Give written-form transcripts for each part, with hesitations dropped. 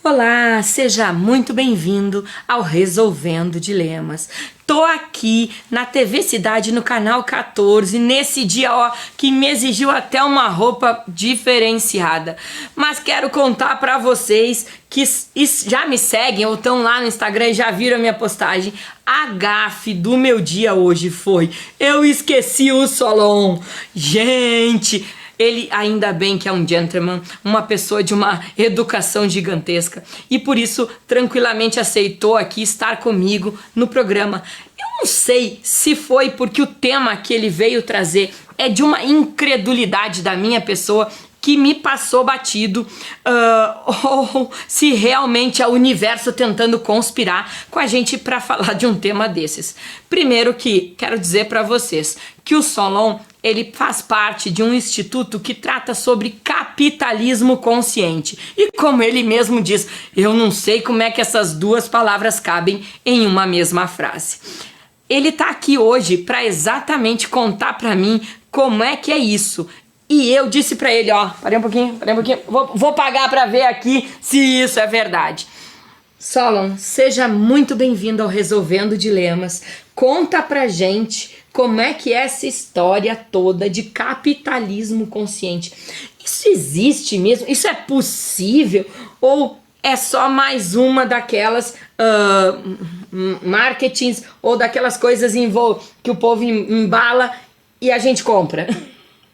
Olá, seja muito bem-vindo ao Resolvendo Dilemas. Tô aqui na TV Cidade no canal 14, nesse dia que me exigiu até uma roupa diferenciada. Mas quero contar para vocês que já me seguem ou estão lá no Instagram e já viram a minha postagem. A gafe do meu dia hoje foi: eu esqueci o Solon. Gente, ele ainda bem que é um gentleman, uma pessoa de uma educação gigantesca e por isso tranquilamente aceitou aqui estar comigo no programa. Eu não sei se foi porque o tema que ele veio trazer é de uma incredulidade da minha pessoa que me passou batido, ou se realmente é o universo tentando conspirar com a gente para falar de um tema desses. Primeiro que quero dizer para vocês que o Solon ele faz parte de um instituto que trata sobre capitalismo consciente. E como ele mesmo diz, eu não sei como é que essas duas palavras cabem em uma mesma frase. Ele tá aqui hoje para exatamente contar para mim como é que é isso. E eu disse para ele, parei um pouquinho, vou pagar para ver aqui se isso é verdade. Solon, seja muito bem-vindo ao Resolvendo Dilemas. Conta pra gente como é que é essa história toda de capitalismo consciente. Isso existe mesmo? Isso é possível? Ou é só mais uma daquelas marketings ou daquelas coisas que o povo embala e a gente compra?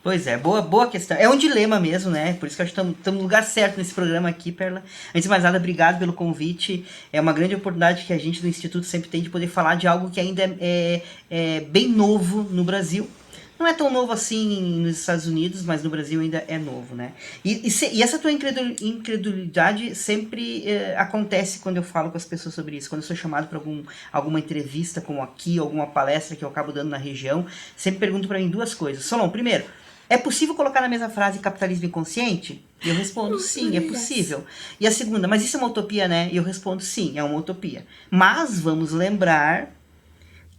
Pois é, boa questão. É um dilema mesmo, né? Por isso que eu acho que estamos no lugar certo nesse programa aqui, Perla. Antes de mais nada, obrigado pelo convite. É uma grande oportunidade que a gente do Instituto sempre tem de poder falar de algo que ainda é bem novo no Brasil. Não é tão novo assim nos Estados Unidos, mas no Brasil ainda é novo, né? E essa tua incredulidade sempre acontece quando eu falo com as pessoas sobre isso. Quando eu sou chamado para alguma entrevista, como aqui, alguma palestra que eu acabo dando na região, sempre pergunto para mim duas coisas. Solon, primeiro, é possível colocar na mesma frase capitalismo inconsciente? E eu respondo, sim, é possível. E a segunda, mas isso é uma utopia, né? E eu respondo, sim, é uma utopia. Mas vamos lembrar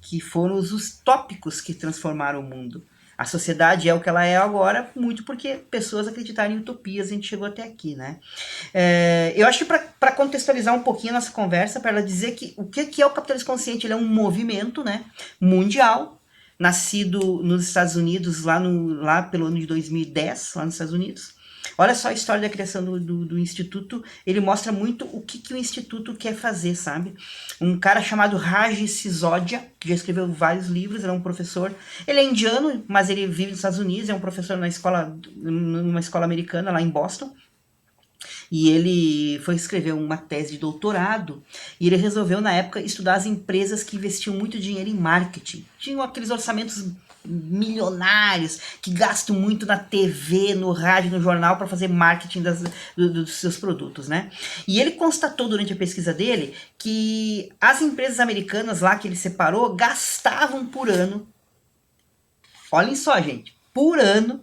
que foram os tópicos que transformaram o mundo. A sociedade é o que ela é agora, muito porque pessoas acreditaram em utopias, a gente chegou até aqui, né? Eu acho que para contextualizar um pouquinho a nossa conversa, para ela dizer que o que é o capitalismo consciente, ele é um movimento, né, mundial, nascido nos Estados Unidos, lá pelo ano de 2010, lá nos Estados Unidos. Olha só a história da criação do Instituto, ele mostra muito o que o Instituto quer fazer, sabe? Um cara chamado Raj Sisodia, que já escreveu vários livros, ele é um professor, ele é indiano, mas ele vive nos Estados Unidos, é um professor numa escola americana, lá em Boston. E ele foi escrever uma tese de doutorado e ele resolveu, na época, estudar as empresas que investiam muito dinheiro em marketing. Tinham aqueles orçamentos milionários que gastam muito na TV, no rádio, no jornal para fazer marketing dos seus produtos, né? E ele constatou durante a pesquisa dele que as empresas americanas lá que ele separou gastavam por ano, olhem só, gente, por ano,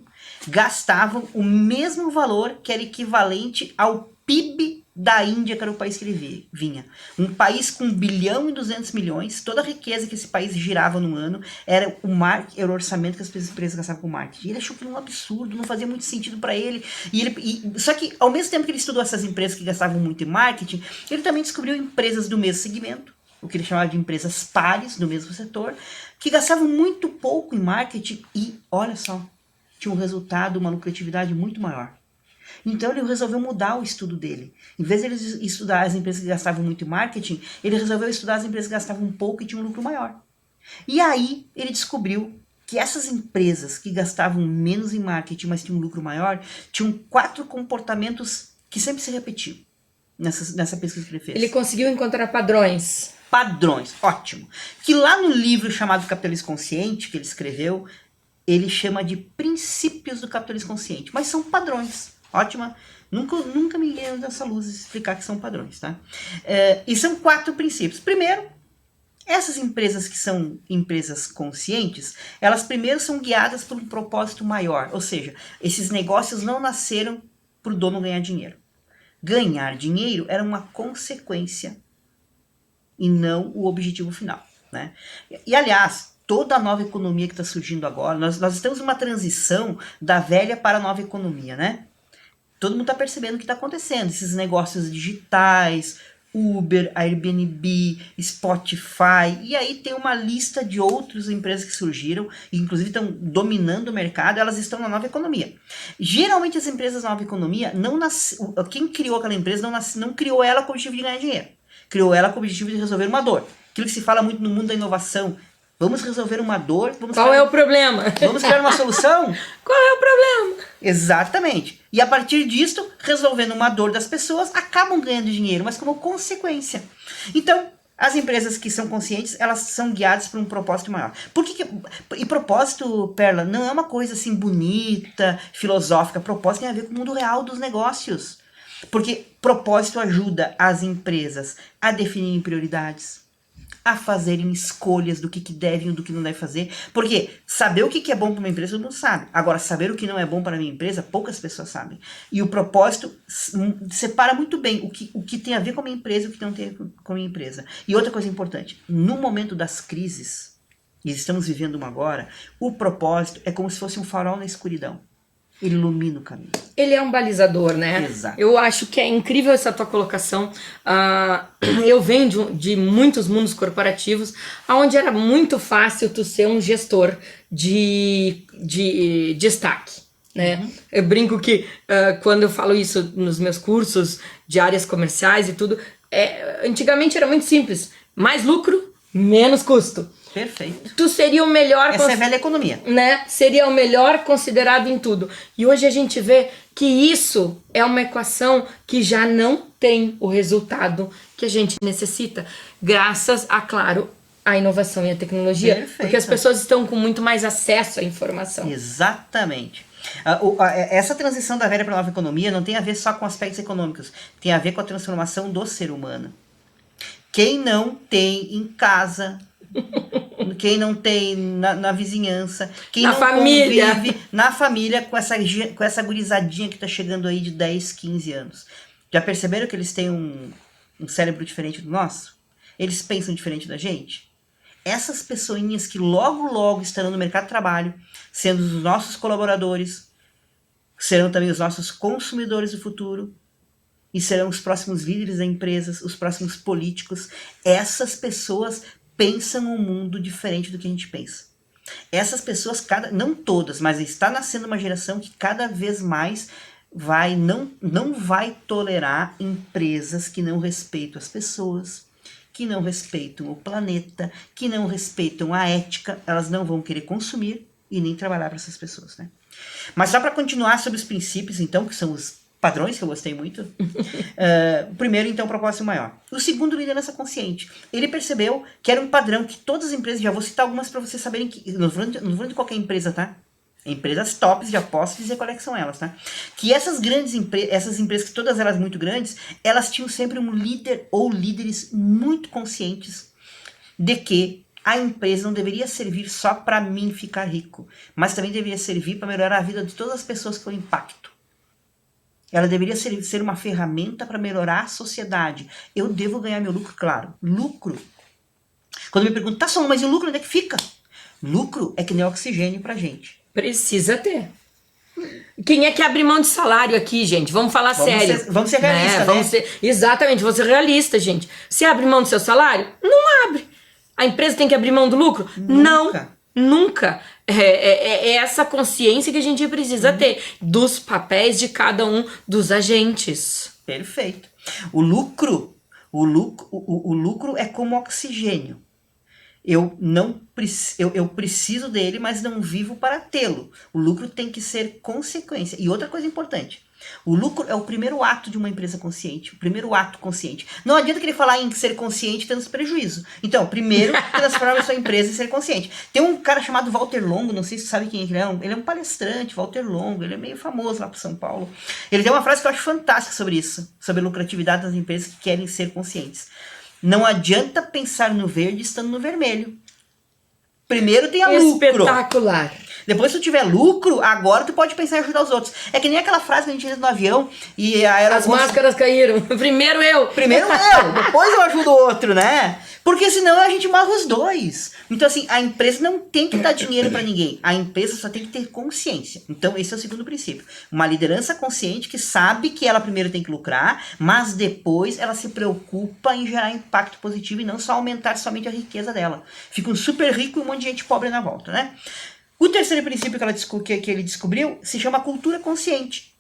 gastavam o mesmo valor que era equivalente ao PIB da Índia, que era o país que ele vinha. Um país com 1 bilhão e 200 milhões, toda a riqueza que esse país girava no ano, era o orçamento que as empresas gastavam com marketing. E ele achou que era um absurdo, não fazia muito sentido para ele. Só que, ao mesmo tempo que ele estudou essas empresas que gastavam muito em marketing, ele também descobriu empresas do mesmo segmento, o que ele chamava de empresas pares, do mesmo setor, que gastavam muito pouco em marketing e, olha só, tinha um resultado, uma lucratividade muito maior. Então ele resolveu mudar o estudo dele. Em vez de ele estudar as empresas que gastavam muito em marketing, ele resolveu estudar as empresas que gastavam pouco e tinham um lucro maior. E aí ele descobriu que essas empresas que gastavam menos em marketing, mas tinham um lucro maior, tinham 4 comportamentos que sempre se repetiam nessa pesquisa que ele fez. Ele conseguiu encontrar padrões. Padrões, ótimo. Que lá no livro chamado Capitalismo Consciente, que ele escreveu, ele chama de princípios do capitalismo consciente, mas são padrões. Ótima, nunca me guiei nessa luz de explicar que são padrões, tá? E são 4 princípios. Primeiro, essas empresas que são empresas conscientes, elas primeiro são guiadas por um propósito maior, ou seja, esses negócios não nasceram para o dono ganhar dinheiro. Ganhar dinheiro era uma consequência e não o objetivo final, né? E aliás, toda a nova economia que está surgindo agora, nós estamos numa transição da velha para a nova economia, né? todo mundo está percebendo o que está acontecendo. Esses negócios digitais, Uber, Airbnb, Spotify, e aí tem uma lista de outras empresas que surgiram, e inclusive estão dominando o mercado, elas estão na nova economia. Geralmente as empresas da nova economia, quem criou aquela empresa não criou ela com o objetivo de ganhar dinheiro, criou ela com o objetivo de resolver uma dor. Aquilo que se fala muito no mundo da inovação, vamos resolver uma dor. Qual é o problema? Vamos criar uma solução? Qual é o problema? Exatamente. E a partir disso, resolvendo uma dor das pessoas, acabam ganhando dinheiro, mas como consequência. Então, as empresas que são conscientes, elas são guiadas por um propósito maior. E propósito, Perla, não é uma coisa assim bonita, filosófica. Propósito tem a ver com o mundo real dos negócios. Porque propósito ajuda as empresas a definirem prioridades, a fazerem escolhas do que devem e do que não devem fazer. Porque saber o que é bom para uma empresa, todo mundo sabe. Agora, saber o que não é bom para a minha empresa, poucas pessoas sabem. E o propósito separa muito bem o que tem a ver com a minha empresa e o que não tem a ver com a minha empresa. E outra coisa importante, no momento das crises, e estamos vivendo uma agora, o propósito é como se fosse um farol na escuridão. Ele ilumina o caminho. Ele é um balizador, né? Exato. Eu acho que é incrível essa tua colocação. Eu venho de muitos mundos corporativos, onde era muito fácil tu ser um gestor de destaque, né? Uhum. Eu brinco que quando eu falo isso nos meus cursos de áreas comerciais e tudo, antigamente era muito simples. Mais lucro, menos custo. Perfeito. Tu seria o melhor... Essa é a velha economia. Né? Seria o melhor considerado em tudo. E hoje a gente vê que isso é uma equação que já não tem o resultado que a gente necessita. Graças a, claro, a inovação e a tecnologia. Perfeito. Porque as pessoas estão com muito mais acesso à informação. Exatamente. Essa transição da velha para a nova economia não tem a ver só com aspectos econômicos. Tem a ver com a transformação do ser humano. Quem não tem em casa... Quem não tem na vizinhança, quem na não família. Convive na família com essa gurizadinha que tá chegando aí de 10, 15 anos. Já perceberam que eles têm um cérebro diferente do nosso? Eles pensam diferente da gente? Essas pessoinhas que logo estarão no mercado de trabalho, sendo os nossos colaboradores, serão também os nossos consumidores do futuro, e serão os próximos líderes das empresas, os próximos políticos. Essas pessoas pensam um mundo diferente do que a gente pensa. Essas pessoas, não todas, mas está nascendo uma geração que cada vez mais não vai tolerar empresas que não respeitam as pessoas, que não respeitam o planeta, que não respeitam a ética. Elas não vão querer consumir e nem trabalhar para essas pessoas, né? Mas só para continuar sobre os princípios, então, que são os padrões, que eu gostei muito. O primeiro, então, propósito maior. O segundo, liderança consciente. Ele percebeu que era um padrão que todas as empresas, já vou citar algumas para vocês saberem que, não vou de qualquer empresa, tá? Empresas tops, já posso dizer qual é que são elas, tá? Que essas grandes essas empresas, que todas elas muito grandes, elas tinham sempre um líder ou líderes muito conscientes de que a empresa não deveria servir só para mim ficar rico, mas também deveria servir para melhorar a vida de todas as pessoas que eu impacto. Ela deveria ser uma ferramenta para melhorar a sociedade. Eu devo ganhar meu lucro, claro. Lucro. Quando me perguntam, tá, Sol, mas o lucro onde é que fica? Lucro é que nem oxigênio pra gente. Precisa ter. Quem é que abre mão de salário aqui, gente? Vamos falar sério. Vamos ser realistas, né? Exatamente, vamos ser realistas, gente. Você abre mão do seu salário? Não abre. A empresa tem que abrir mão do lucro? Nunca. É essa consciência que a gente precisa ter dos papéis de cada um dos agentes. Perfeito. O lucro é como oxigênio. Eu preciso dele, mas não vivo para tê-lo. O lucro tem que ser consequência. E outra coisa importante, o lucro é o primeiro ato de uma empresa consciente, o primeiro ato consciente. Não adianta querer falar em ser consciente tendo prejuízo. Então, primeiro, transformar a sua empresa em ser consciente. Tem um cara chamado Walter Longo, não sei se você sabe quem ele é. Ele é um palestrante, Walter Longo, ele é meio famoso lá para São Paulo. Ele tem uma frase que eu acho fantástica sobre isso, sobre a lucratividade das empresas que querem ser conscientes. Não adianta pensar no verde estando no vermelho. Primeiro tem a lucro. Espetacular. Depois que tu tiver lucro, agora tu pode pensar em ajudar os outros. É que nem aquela frase que a gente diz no avião e as máscaras caíram. Primeiro eu, depois eu ajudo o outro, né? Porque senão a gente morre os dois. Então assim, a empresa não tem que dar dinheiro pra ninguém. A empresa só tem que ter consciência. Então esse é o segundo princípio. Uma liderança consciente que sabe que ela primeiro tem que lucrar, mas depois ela se preocupa em gerar impacto positivo e não só aumentar somente a riqueza dela. Fica um super rico e um monte de gente pobre na volta, né? O terceiro princípio que ele descobriu se chama cultura consciente.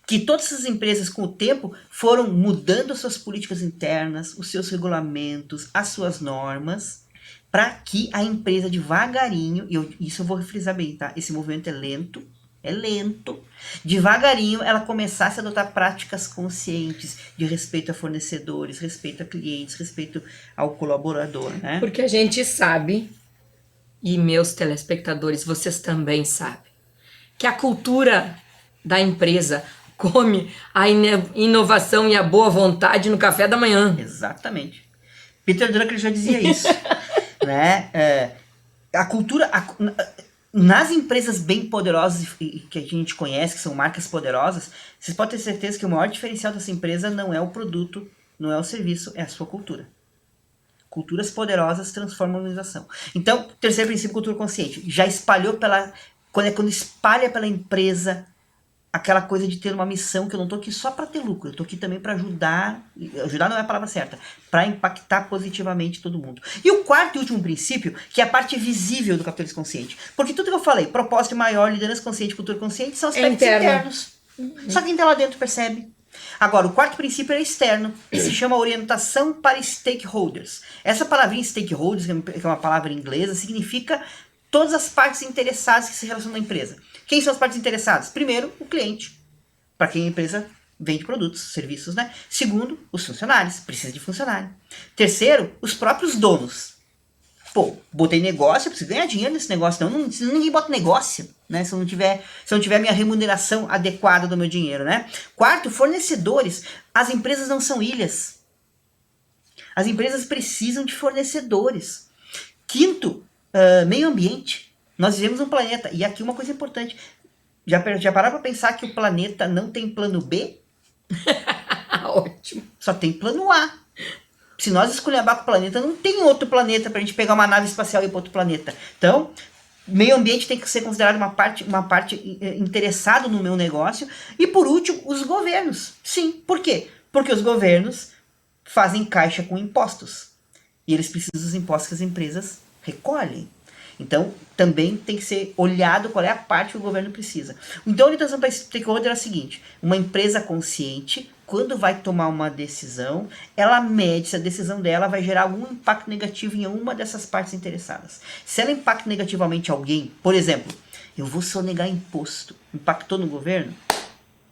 Que todas essas empresas, com o tempo, foram mudando suas políticas internas, os seus regulamentos, as suas normas, para que a empresa devagarinho, e isso eu vou frisar bem, tá? Esse movimento é lento, devagarinho ela começasse a adotar práticas conscientes de respeito a fornecedores, respeito a clientes, respeito ao colaborador, né? Porque a gente sabe, e meus telespectadores, vocês também sabem, que a cultura da empresa come a inovação e a boa vontade no café da manhã. Exatamente. Peter Drucker já dizia isso. Né? A cultura... nas empresas bem poderosas que a gente conhece, que são marcas poderosas, vocês podem ter certeza que o maior diferencial dessa empresa não é o produto, não é o serviço, é a sua cultura. Culturas poderosas transformam a organização. Então, terceiro princípio, cultura consciente. Já espalhou quando espalha pela empresa aquela coisa de ter uma missão, que eu não tô aqui só para ter lucro, eu tô aqui também para ajudar não é a palavra certa, para impactar positivamente todo mundo. E o quarto e último princípio, que é a parte visível do capitalismo consciente. Porque tudo que eu falei, propósito maior, liderança consciente, cultura consciente, são aspectos internos. Só quem tá lá dentro percebe. Agora, o quarto princípio é externo, que se chama orientação para stakeholders. Essa palavrinha stakeholders, que é uma palavra inglesa, significa todas as partes interessadas que se relacionam à empresa. Quem são as partes interessadas? Primeiro, o cliente, para quem a empresa vende produtos, serviços, né? Segundo, os funcionários, precisa de funcionário. Terceiro, os próprios donos. Pô, botei negócio, eu preciso ganhar dinheiro nesse negócio, não ninguém bota negócio, né? Se eu não tiver minha remuneração adequada do meu dinheiro, né? Quarto, fornecedores. As empresas não são ilhas. As empresas precisam de fornecedores. Quinto, meio ambiente. Nós vivemos um planeta, e aqui uma coisa importante, já pararam para pensar que o planeta não tem plano B? Ótimo. Só tem plano A. Se nós esculhambar com o planeta, não tem outro planeta para a gente pegar uma nave espacial e ir para outro planeta. Então, meio ambiente tem que ser considerado uma parte interessada no meu negócio. E por último, os governos. Sim, por quê? Porque os governos fazem caixa com impostos. E eles precisam dos impostos que as empresas recolhem. Então, também tem que ser olhado qual é a parte que o governo precisa. Então, a orientação para stakeholder é a seguinte: uma empresa consciente, quando vai tomar uma decisão, ela mede se a decisão dela vai gerar algum impacto negativo em uma dessas partes interessadas. Se ela impacta negativamente alguém, por exemplo, eu vou sonegar imposto, impactou no governo?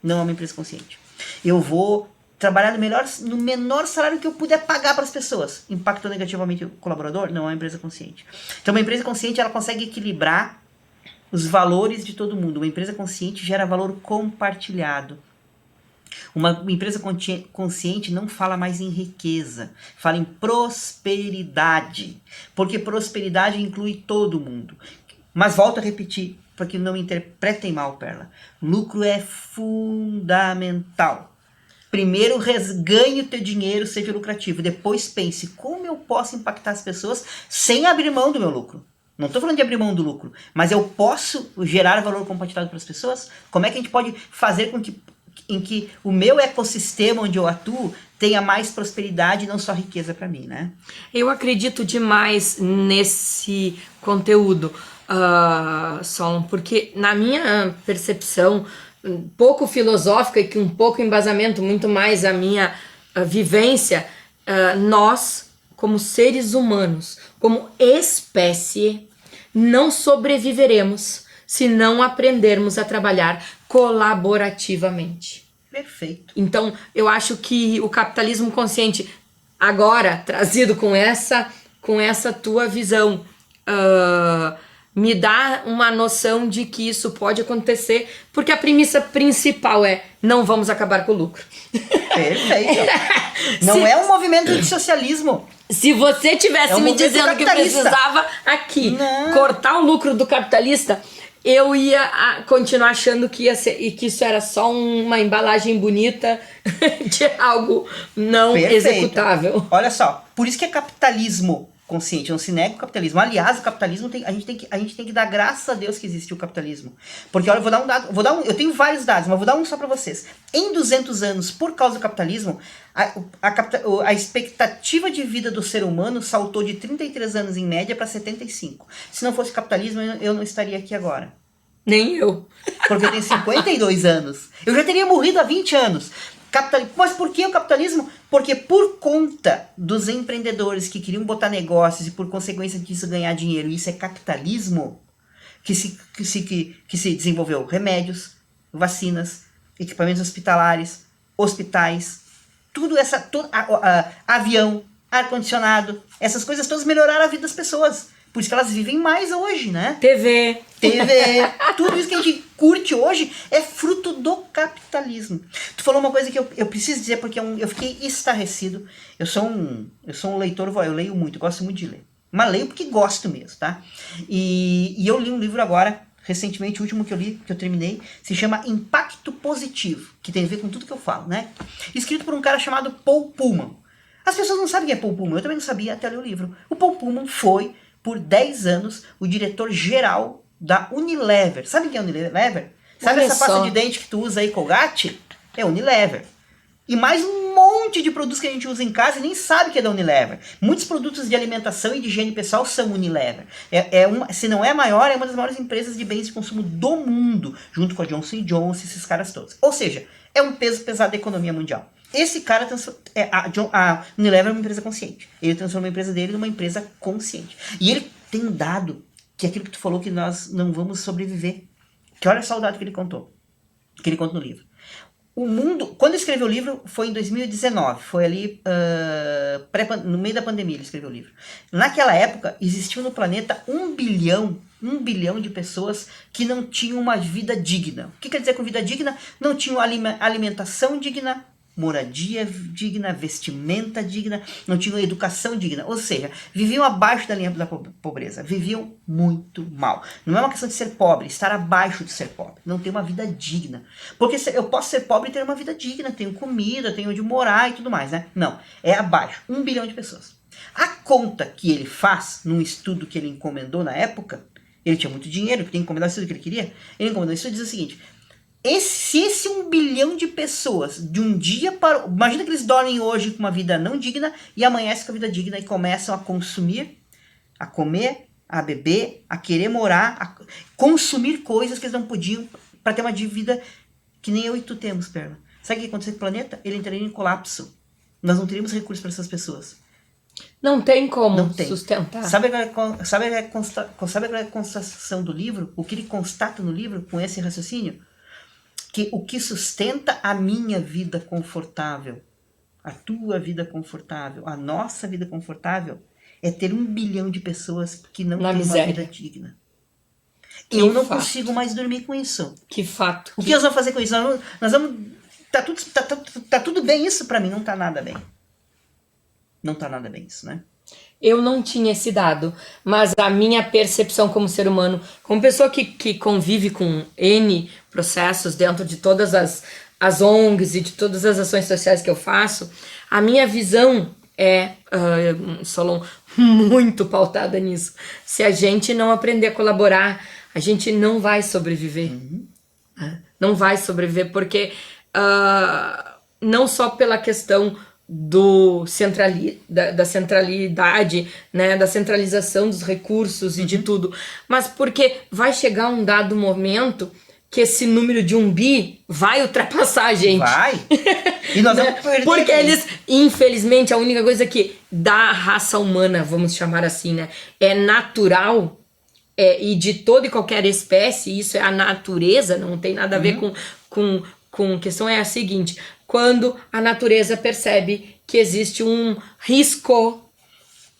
Não é uma empresa consciente. Eu vou trabalhar no menor salário que eu puder pagar para as pessoas. Impactou negativamente o colaborador? Não é uma empresa consciente. Então, uma empresa consciente, ela consegue equilibrar os valores de todo mundo. Uma empresa consciente gera valor compartilhado. Uma empresa consciente não fala mais em riqueza, fala em prosperidade. Porque prosperidade inclui todo mundo. Mas volto a repetir, para que não me interpretem mal, Perla. Lucro é fundamental. Primeiro ganhe o teu dinheiro, seja lucrativo. Depois pense, como eu posso impactar as pessoas sem abrir mão do meu lucro? Não estou falando de abrir mão do lucro, mas eu posso gerar valor compartilhado para as pessoas? Como é que a gente pode fazer com que o meu ecossistema onde eu atuo tenha mais prosperidade e não só riqueza para mim, né? Eu acredito demais nesse conteúdo, Solon, porque na minha percepção um pouco filosófica e com um pouco embasamento, muito mais a minha vivência, nós, como seres humanos, como espécie, não sobreviveremos se não aprendermos a trabalhar colaborativamente. Perfeito. Então, eu acho que o capitalismo consciente, agora trazido com essa tua visão, me dá uma noção de que isso pode acontecer, porque a premissa principal é: não vamos acabar com o lucro. Perfeito. Não é um movimento de socialismo. Se você tivesse me dizendo que precisava aqui cortar o lucro do capitalista, eu ia continuar achando que ia ser, e que isso era só uma embalagem bonita de algo não executável. Olha só, por isso que é capitalismo consciente, não se nega o capitalismo. Aliás, o capitalismo a gente tem que dar graças a Deus que existiu o capitalismo. Porque olha, eu vou dar um dado, eu tenho vários dados, mas vou dar um só para vocês. Em 200 anos, por causa do capitalismo, a expectativa de vida do ser humano saltou de 33 anos em média para 75. Se não fosse capitalismo, eu não estaria aqui agora. Nem eu. Porque eu tenho 52 anos. Eu já teria morrido há 20 anos. Mas por que o capitalismo? Porque por conta dos empreendedores que queriam botar negócios e por consequência disso ganhar dinheiro, isso é capitalismo, que se desenvolveu remédios, vacinas, equipamentos hospitalares, hospitais, avião, ar-condicionado, essas coisas todas melhoraram a vida das pessoas. Por isso que elas vivem mais hoje, né? TV. Tudo isso que a gente curte hoje é fruto do capitalismo. Tu falou uma coisa que eu preciso dizer porque eu fiquei estarrecido. Eu sou um leitor, eu leio muito, gosto muito de ler. Mas leio porque gosto mesmo, tá? E eu li um livro agora, recentemente, o último que eu li, que eu terminei, se chama Impacto Positivo, que tem a ver com tudo que eu falo, né? Escrito por um cara chamado Paul Pullman. As pessoas não sabem quem é Paul Pullman, eu também não sabia até ler o livro. O Paul Pullman foi, por 10 anos, o diretor-geral da Unilever. Sabe quem é Unilever? Sabe essa pasta de dente que tu usa aí, Colgate? É Unilever. E mais um monte de produtos que a gente usa em casa e nem sabe que é da Unilever. Muitos produtos de alimentação e de higiene pessoal são Unilever. Se não é a maior, é uma das maiores empresas de bens de consumo do mundo, junto com a Johnson & Johnson, esses caras todos. Ou seja, é um peso pesado da economia mundial. Esse cara, a Unilever é uma empresa consciente. Ele transformou a empresa dele numa empresa consciente. E ele tem um dado, que é aquilo que tu falou que nós não vamos sobreviver. Que olha só o dado que ele contou. Que ele conta no livro. O mundo, quando ele escreveu o livro, foi em 2019. Foi ali, no meio da pandemia ele escreveu o livro. Naquela época, existiam no planeta 1 bilhão de pessoas que não tinham uma vida digna. O que quer dizer com vida digna? Não tinham alimentação digna, moradia digna, vestimenta digna, não tinham educação digna, ou seja, viviam abaixo da linha da pobreza, viviam muito mal. Não é uma questão de ser pobre, estar abaixo de ser pobre, não ter uma vida digna, porque eu posso ser pobre e ter uma vida digna, tenho comida, tenho onde morar e tudo mais, né? Não, é abaixo, 1 bilhão de pessoas. A conta que ele faz, num estudo que ele encomendou na época, ele tinha muito dinheiro, porque encomendar o estudo que ele queria, ele encomendou isso e diz o seguinte: esse 1 bilhão de pessoas, de um dia para... Imagina que eles dormem hoje com uma vida não digna e amanhecem com a vida digna e começam a consumir, a comer, a beber, a querer morar, a consumir coisas que eles não podiam para ter uma vida que nem eu e tu temos, Perla. Sabe o que ia acontecer com o planeta? Ele entraria em colapso. Nós não teríamos recursos para essas pessoas. Não tem como sustentar. Sabe qual é a constatação do livro? O que ele constata no livro com esse raciocínio? Que o que sustenta a minha vida confortável, a tua vida confortável, a nossa vida confortável, é ter 1 bilhão de pessoas que não têm uma vida digna. Eu não consigo mais dormir com isso. Que fato. O que nós vamos fazer com isso? Nós vamos... Tá tudo bem isso pra mim, não tá nada bem. Não tá nada bem isso, né? Eu não tinha esse dado, mas a minha percepção como ser humano, como pessoa que convive com N processos dentro de todas as ONGs e de todas as ações sociais que eu faço, a minha visão é, Solon, muito pautada nisso. Se a gente não aprender a colaborar, a gente não vai sobreviver. Não vai sobreviver porque não só pela questão da centralidade, né, da centralização dos recursos e de tudo, mas porque vai chegar um dado momento que esse número de 1 bi vai ultrapassar a gente. Vai! E nós vamos perder. Porque eles, infelizmente, a única coisa que da raça humana, vamos chamar assim, né, é natural, e de toda e qualquer espécie, isso é a natureza, não tem nada a ver com questão, é a seguinte: quando a natureza percebe que existe um risco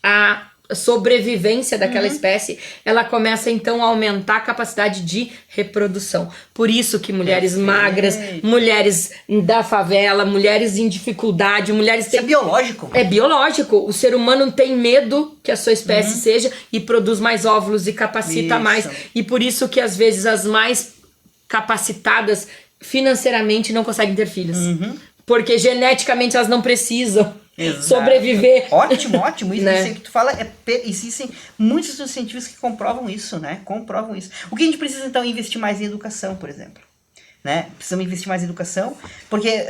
a sobrevivência daquela espécie, ela começa então a aumentar a capacidade de reprodução. Por isso que mulheres magras, mulheres da favela, mulheres em dificuldade, mulheres... Isso é biológico. É biológico. O ser humano tem medo que a sua espécie seja e produz mais óvulos e capacita mais. E por isso que às vezes as mais capacitadas financeiramente não conseguem ter filhos. Porque geneticamente elas não precisam sobreviver. Ótimo. Isso, isso que tu fala, existem muitos estudos científicos que comprovam isso, né? Comprovam isso. O que a gente precisa, então, é investir mais em educação, por exemplo. Né? Precisamos investir mais em educação, porque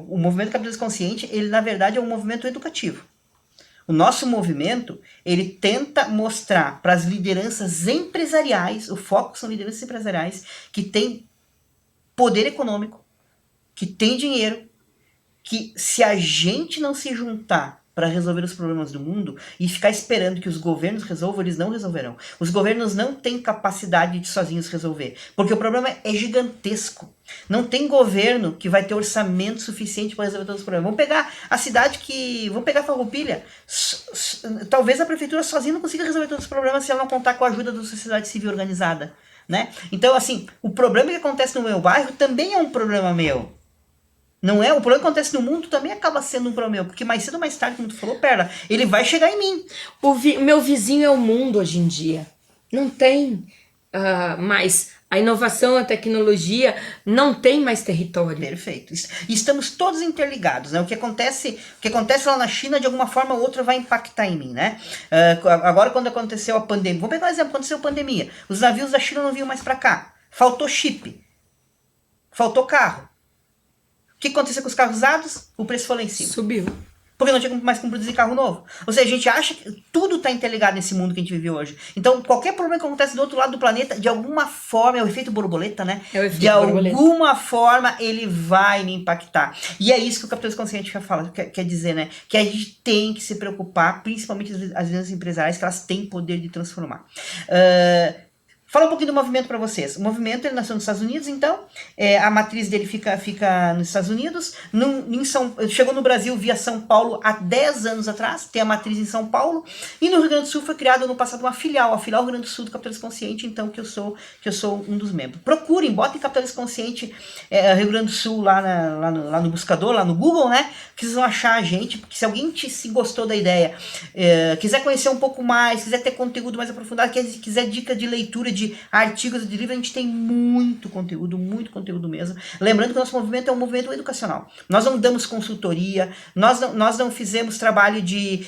o movimento capitalista consciente, ele, na verdade, é um movimento educativo. O nosso movimento, ele tenta mostrar para as lideranças empresariais, o foco são lideranças empresariais, que têm poder econômico, que têm dinheiro, que se a gente não se juntar para resolver os problemas do mundo e ficar esperando que os governos resolvam, eles não resolverão. Os governos não têm capacidade de sozinhos resolver, porque o problema é gigantesco. Não tem governo que vai ter orçamento suficiente para resolver todos os problemas. Vamos pegar a cidade vamos pegar Farroupilha. Talvez a prefeitura sozinha não consiga resolver todos os problemas se ela não contar com a ajuda da sociedade civil organizada, né? Então, assim, o problema que acontece no meu bairro também é um problema meu. Não é? O problema que acontece no mundo também acaba sendo um problema meu, porque mais cedo ou mais tarde, como tu falou, Perla, ele vai chegar em mim. Meu vizinho é o mundo hoje em dia. Não tem mais... A inovação, a tecnologia não tem mais território. Perfeito. Estamos todos interligados, né? O que acontece lá na China, de alguma forma ou outra, vai impactar em mim, né? Agora, quando aconteceu a pandemia... Vamos pegar um exemplo. Aconteceu a pandemia. Os navios da China não vinham mais para cá. Faltou chip. Faltou carro. O que aconteceu com os carros usados? O preço foi lá em cima. Subiu. Porque não tinha mais como produzir carro novo. Ou seja, a gente acha que tudo está interligado nesse mundo que a gente vive hoje. Então, qualquer problema que acontece do outro lado do planeta, de alguma forma, é o efeito borboleta, né? É o efeito de borboleta. alguma forma, ele vai me impactar. E é isso que o capitalismo consciente quer dizer, né? Que a gente tem que se preocupar, principalmente as lideranças empresariais, que elas têm poder de transformar. Fala um pouquinho do movimento para vocês. O movimento, ele nasceu nos Estados Unidos, então, a matriz dele fica nos Estados Unidos, chegou no Brasil via São Paulo há 10 anos atrás, tem a matriz em São Paulo, e no Rio Grande do Sul foi criada no passado uma filial, a filial Rio Grande do Sul do Capitalismo Consciente, então, que eu sou um dos membros. Procurem, botem Capitalismo Consciente Rio Grande do Sul lá no buscador, lá no Google, né, que vocês vão achar a gente, porque se alguém se gostou da ideia, quiser conhecer um pouco mais, quiser ter conteúdo mais aprofundado, quiser dica de leitura, de artigos de livro, a gente tem muito conteúdo mesmo. Lembrando que o nosso movimento é um movimento educacional. Nós não damos consultoria, nós não fizemos trabalho de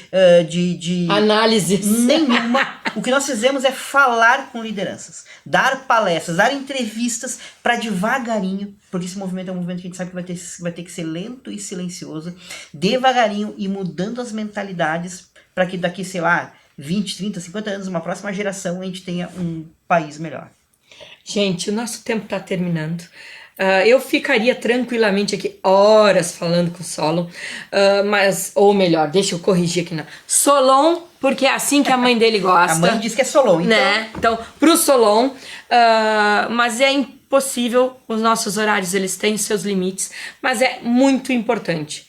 análises nenhuma. O que nós fizemos é falar com lideranças, dar palestras, dar entrevistas para devagarinho, porque esse movimento é um movimento que a gente sabe que vai ter que ser lento e silencioso, devagarinho e mudando as mentalidades para que daqui, sei lá, 20, 30, 50 anos, uma próxima geração, a gente tenha um país melhor. Gente, o nosso tempo está terminando. Eu ficaria tranquilamente aqui horas falando com o Solon, ou melhor, deixa eu corrigir aqui, não. Solon, porque é assim que a mãe dele gosta. A mãe diz que é Solon, então. Né? Então, pro Solon, mas é impossível, os nossos horários, eles têm seus limites, mas é muito importante.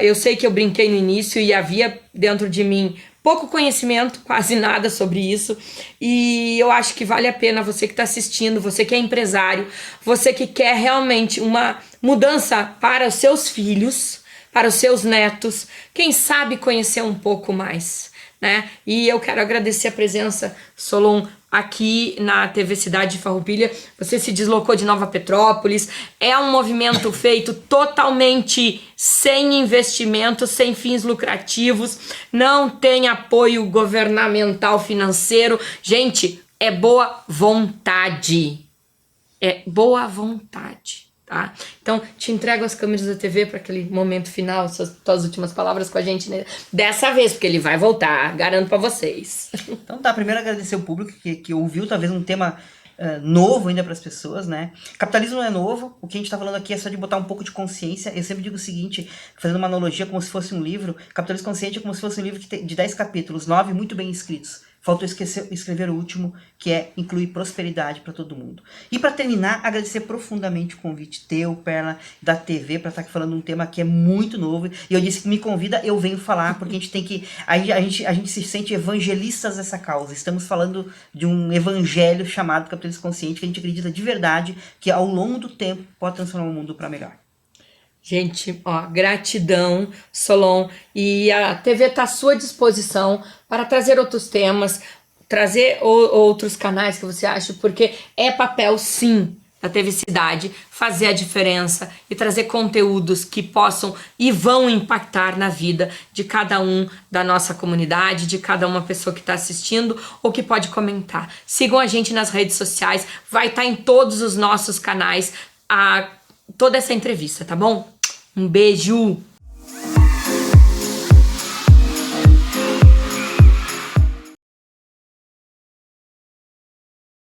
Eu sei que eu brinquei no início e havia dentro de mim pouco conhecimento, quase nada sobre isso, e eu acho que vale a pena você que está assistindo, você que é empresário, você que quer realmente uma mudança para os seus filhos, para os seus netos, quem sabe conhecer um pouco mais, né? E eu quero agradecer a presença, Solon, aqui na TV Cidade de Farroupilha. Você se deslocou de Nova Petrópolis, é um movimento feito totalmente sem investimento, sem fins lucrativos, não tem apoio governamental financeiro. Gente, é boa vontade, tá? Então, te entrego as câmeras da TV para aquele momento final, suas últimas palavras com a gente, né? Dessa vez, porque ele vai voltar, garanto para vocês. Então tá, primeiro agradecer o público que ouviu talvez um tema novo ainda para as pessoas, né? Capitalismo não é novo, o que a gente tá falando aqui é só de botar um pouco de consciência. Eu sempre digo o seguinte, fazendo uma analogia como se fosse um livro, Capitalismo Consciente é como se fosse um livro de 10 capítulos, 9 muito bem escritos. faltou escrever o último, que é incluir prosperidade para todo mundo. E para terminar, agradecer profundamente o convite teu, Perla, da TV, para estar aqui falando um tema que é muito novo. E eu disse que me convida, eu venho falar, porque a gente tem que... A gente se sente evangelistas dessa causa. Estamos falando de um evangelho chamado capitalismo consciente, que a gente acredita de verdade que ao longo do tempo pode transformar o mundo para melhor. Gente, ó, gratidão, Solon, e a TV está à sua disposição para trazer outros temas, trazer outros canais que você acha, porque é papel, sim, da TV Cidade fazer a diferença e trazer conteúdos que possam e vão impactar na vida de cada um da nossa comunidade, de cada uma pessoa que está assistindo ou que pode comentar. Sigam a gente nas redes sociais, vai estar em todos os nossos canais toda essa entrevista, tá bom? Um beijo!